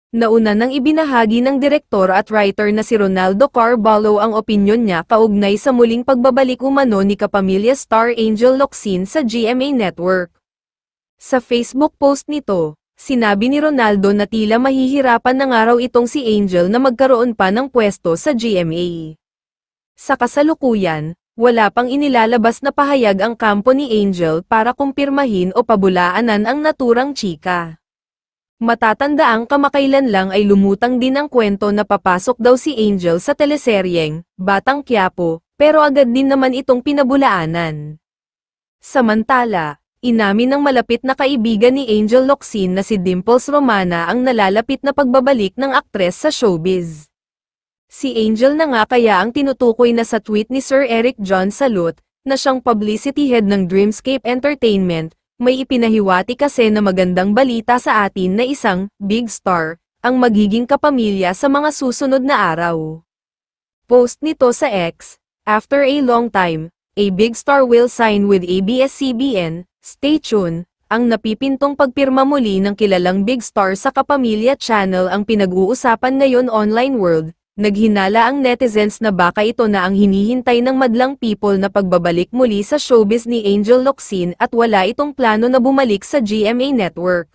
Nauna nang ibinahagi ng direktor at writer na si Ronaldo Carballo ang opinyon niya kaugnay sa muling pagbabalik umano ni kapamilya star Angel Locsin sa GMA Network. Sa Facebook post nito, sinabi ni Ronaldo na tila mahihirapan na nga raw itong si Angel na magkaroon pa ng pwesto sa GMA. Sa kasalukuyan, wala pang inilalabas na pahayag ang kampo ni Angel para kumpirmahin o pabulaanan ang naturang chika. Matatandaang kamakailan lang ay lumutang din ang kwento na papasok daw si Angel sa teleseryeng Batang Quiapo, pero agad din naman itong pinabulaanan. Samantala, inamin ng malapit na kaibigan ni Angel Locsin na si Dimples Romana ang nalalapit na pagbabalik ng aktres sa showbiz. Si Angel na nga kaya ang tinutukoy na sa tweet ni Sir Eric John Salud, na siyang publicity head ng Dreamscape Entertainment. May ipinahiwati kasi na magandang balita sa atin na isang big star ang magiging kapamilya sa mga susunod na araw. Post nito sa X, after a long time, a big star will sign with ABS-CBN, stay tuned. Ang napipintong pagpirma muli ng kilalang big star sa Kapamilya Channel ang pinag-uusapan ngayon online world. Naghinala ang netizens na baka ito na ang hinihintay ng madlang people na pagbabalik muli sa showbiz ni Angel Locsin at wala itong plano na bumalik sa GMA Network.